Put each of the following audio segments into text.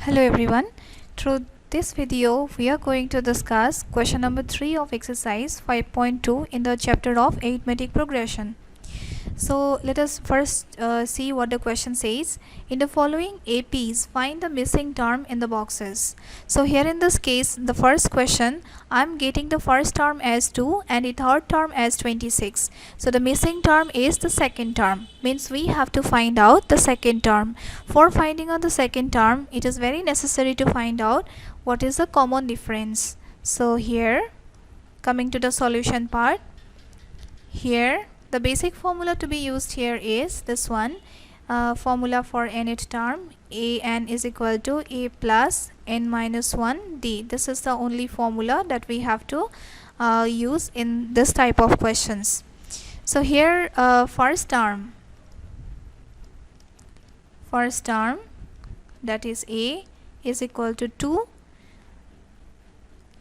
Hello everyone. Through this video, we are going to discuss question number 3 of exercise 5.2 in the chapter of arithmetic progression. So let us first see what the question says. In the following APs, find the missing term in the boxes. So here in this case, the first question, I'm getting the first term as 2 and the third term as 26. So the missing term is the second term. Means we have to find out the second term. For finding out the second term, it is very necessary to find out what is the common difference. So here, coming to the solution part, here the basic formula to be used here is this one, formula for nth term, an is equal to a plus n minus 1 d. This is the only formula that we have to use in this type of questions. So here first term that is a is equal to 2.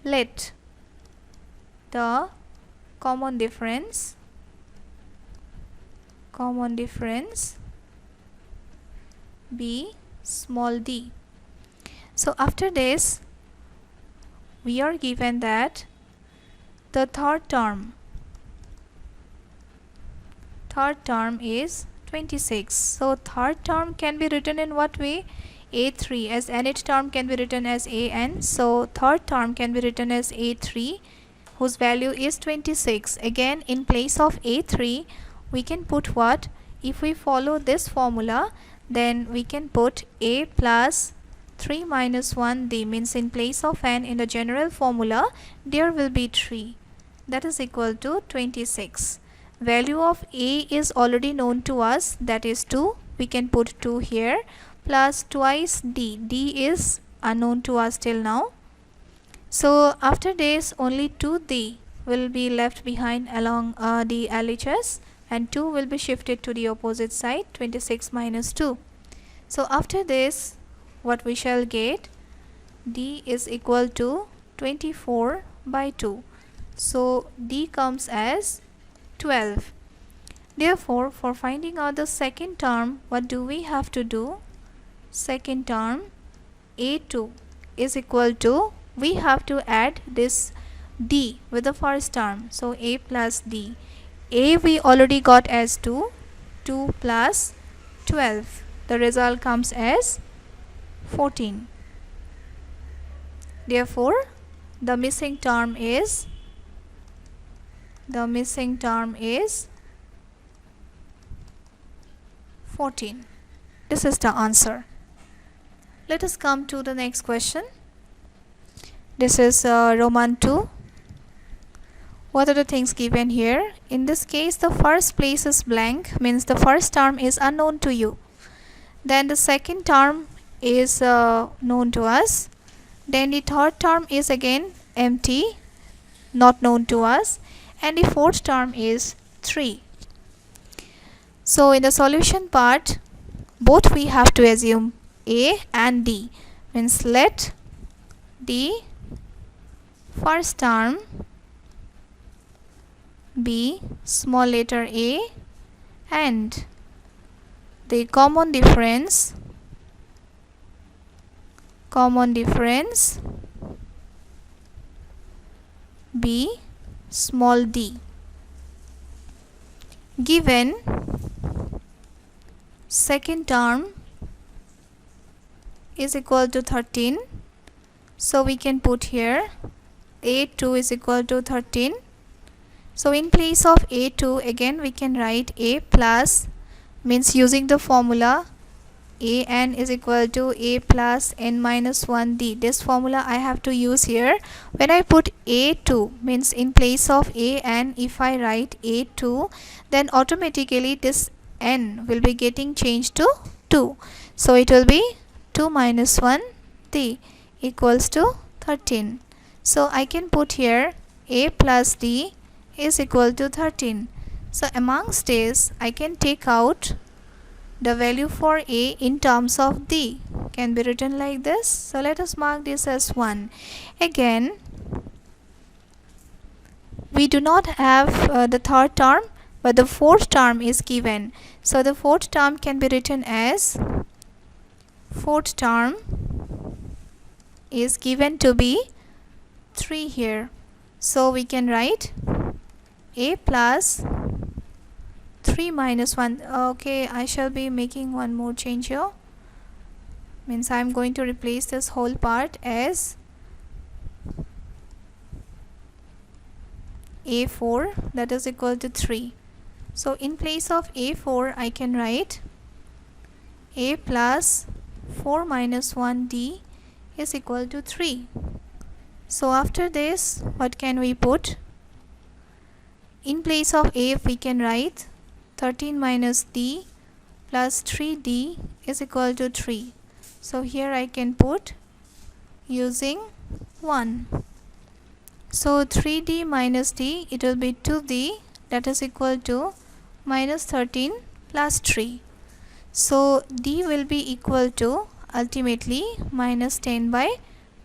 Let the common difference be small d. So after this, we are given that the third term is 26. So third term can be written in what way? A3, as nth term can be written as an. So third term can be written as A3, whose value is 26. Again, in place of A3, we can put what? If we follow this formula, then we can put a plus 3 minus 1 d. Means in place of n in the general formula, there will be 3. That is equal to 26. Value of a is already known to us, that is 2. We can put 2 here, plus twice d. D is unknown to us till now. So after this, only 2d will be left behind along the LHS, and 2 will be shifted to the opposite side, 26 minus 2. So after this, what we shall get? D is equal to 24 by 2. So D comes as 12. Therefore, for finding out the second term, what do we have to do? Second term, A2 is equal to, we have to add this D with the first term. So A plus D. A we already got as 2. 2 plus 12. The result comes as 14. Therefore, the missing term is 14. This is the answer. Let us come to the next question. This is Roman 2. What are the things given here? In this case, the first place is blank, means the first term is unknown to you. Then the second term is known to us. Then the third term is again empty, not known to us. And the fourth term is 3. So in the solution part, both we have to assume A and D. Means let the first term be small letter a and the common difference be small d. Given second term is equal to 13, so we can put here a2 is equal to 13. So in place of a2, again we can write a plus, means using the formula an is equal to a plus n minus 1 d. This formula I have to use here. When I put a2, means in place of an, if I write a2, then automatically this n will be getting changed to 2. So it will be 2 minus 1 d equals to 13. So I can put here a plus d is equal to 13. So amongst this, I can take out the value for a in terms of d. Can be written like this. So let us mark this as 1. Again, we do not have the third term, but the fourth term is given. So the fourth term can be written as fourth term is given to be 3 here. So we can write a plus 3 minus 1. Okay, I shall be making one more change here. Means I am going to replace this whole part as a4, that is equal to 3. So in place of a4 I can write a plus 4 minus 1d is equal to 3. So after this, what can we put? In place of a, we can write 13 minus d plus 3d is equal to 3. So here I can put using 1. So 3d minus d, it will be 2d, that is equal to minus 13 plus 3. So d will be equal to ultimately minus 10 by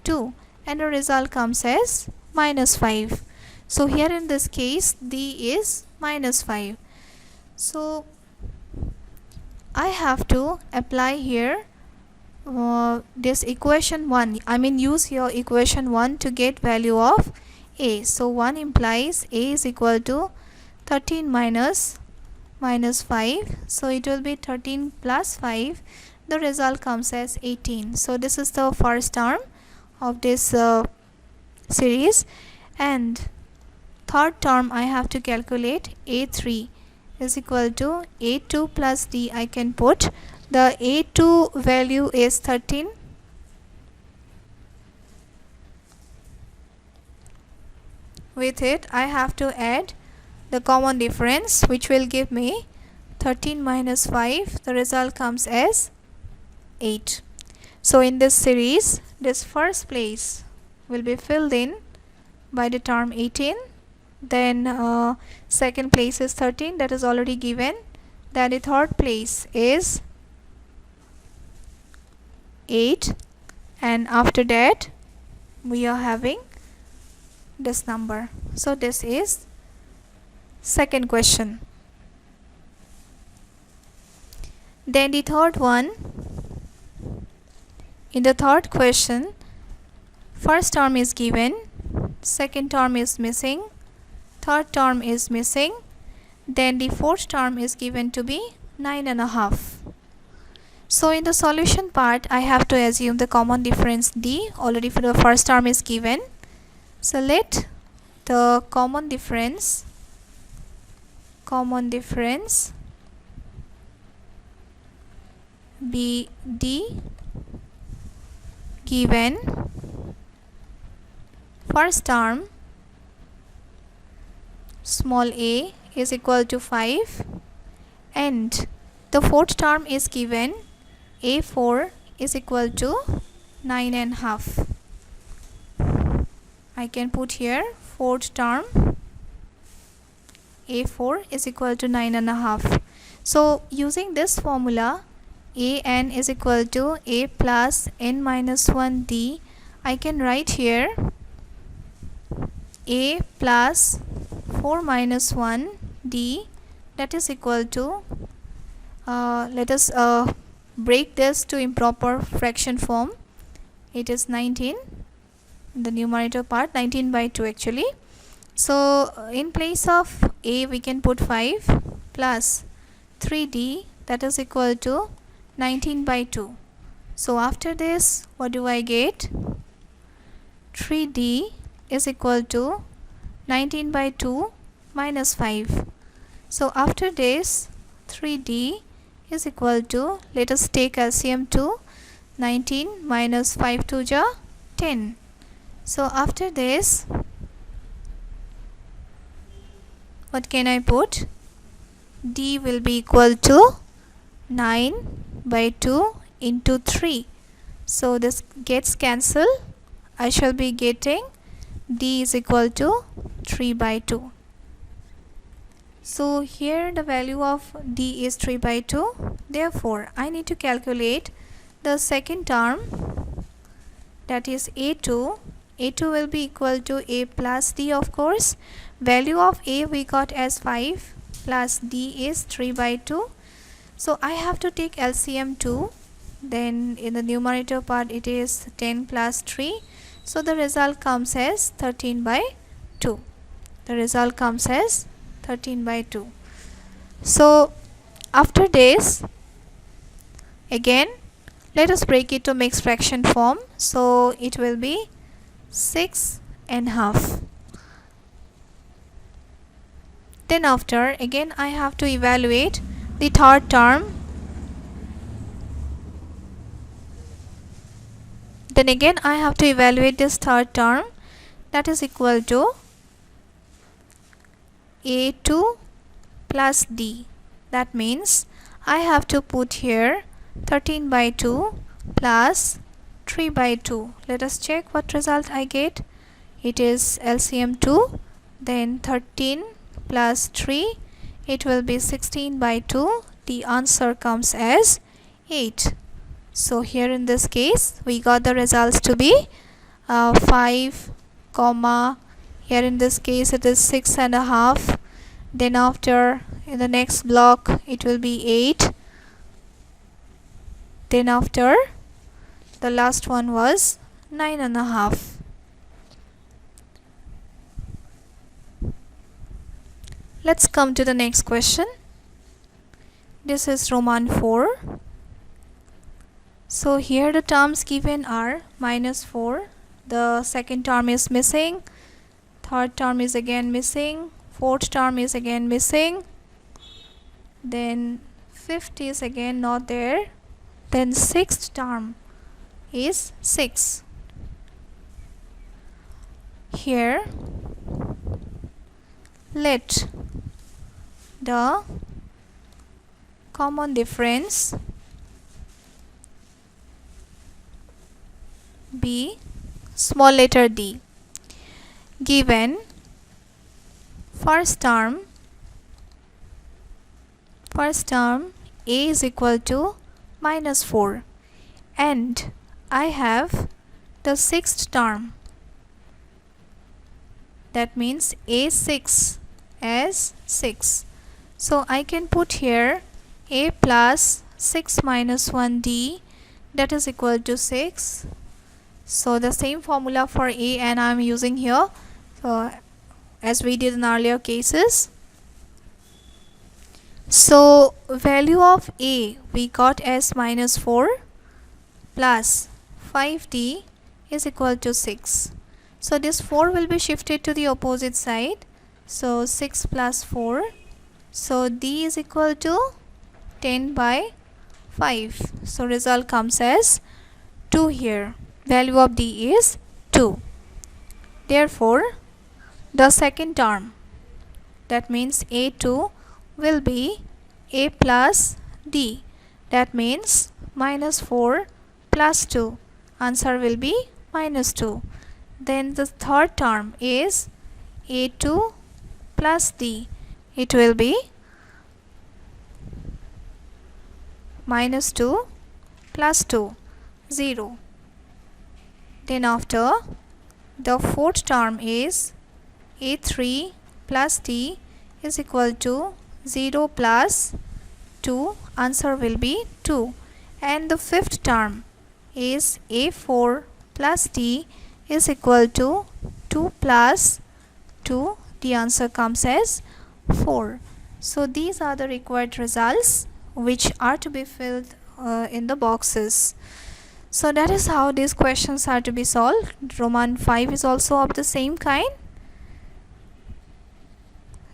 2, and the result comes as minus 5. So here in this case d is minus 5. So I have to apply here this equation 1. I mean use your equation 1 to get value of a. So 1 implies a is equal to 13 minus 5. So it will be 13 plus 5. The result comes as 18. So this is the first term of this series, and third term I have to calculate a3 is equal to a2 plus d. I can put the a2 value is 13. With it I have to add the common difference, which will give me 13 minus 5. The result comes as 8. So in this series, this first place will be filled in by the term 18. Then second place is 13, that is already given. Then the third place is 8, and after that we are having this number. So this is second question. Then the third one, in the third question, first term is given, second term is missing, third term is missing, then the fourth term is given to be 9.5. So in the solution part I have to assume the common difference d. Already for the first term is given. So let the common difference be d, given first term small a is equal to 5, and the fourth term is given a4 is equal to 9.5. I can put here fourth term a4 is equal to 9.5. So using this formula, an is equal to a plus n minus 1 d, I can write here a plus 4 minus 1 d, that is equal to let us break this to improper fraction form. It is 19, the numerator part, 19 by 2 actually. So in place of a we can put 5 plus 3d, that is equal to 19 by 2. So after this, what do I get? 3d is equal to 19 by 2 minus 5. So after this, 3d is equal to, let us take LCM to 19 minus 5 to ja 10. So after this, what can I put? D will be equal to 9 by 2 into 3. So this gets cancelled. I shall be getting D is equal to 3 by 2. So here the value of D is 3 by 2. Therefore, I need to calculate the second term, that is A2. A2 will be equal to A plus D, of course. Value of A we got as 5 plus D is 3 by 2. So I have to take LCM to then in the numerator part it is 10 plus 3, so the result comes as 13 by 2. The result comes as 13 by 2. So after this, again let us break it to mixed fraction form. So it will be 6.5. Then after, again I have to evaluate the third term. Then again I have to evaluate this third term, that is equal to A2 plus D. That means I have to put here 13 by 2 plus 3 by 2. Let us check what result I get. It is LCM 2, then 13 plus 3, it will be 16 by 2. The answer comes as 8. So here in this case we got the results to be 5, comma, here in this case it is 6.5. Then after, in the next block it will be 8. Then after, the last one was 9.5. Let's come to the next question. This is Roman 4. So here the terms given are -4. The second term is missing. Third term is again missing. Fourth term is again missing. Then fifth is again not there. Then sixth term is 6. Here let the common difference be small letter d. Given first term a is equal to -4, and I have the sixth term, that means a6 as 6. So I can put here a plus 6 minus 1d, that is equal to 6. So the same formula for a and I am using here, so as we did in earlier cases. So value of a we got as -4 plus 5d is equal to 6. So this 4 will be shifted to the opposite side. So 6 plus 4. So d is equal to 10 by 5. So result comes as 2 here. Value of d is 2. Therefore, the second term, that means a2, will be a plus d. That means -4 plus 2. Answer will be -2. Then the third term is a2 plus d. It will be -2 plus 2, 0. Then after, the fourth term is a3 plus d is equal to 0 plus 2. Answer will be 2. And the fifth term is a4 plus d is equal to 2 plus 2. The answer comes as 4. So these are the required results which are to be filled in the boxes. So that is how these questions are to be solved. Roman 5 is also of the same kind.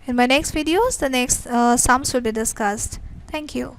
In my next videos, the next sums will be discussed. Thank you.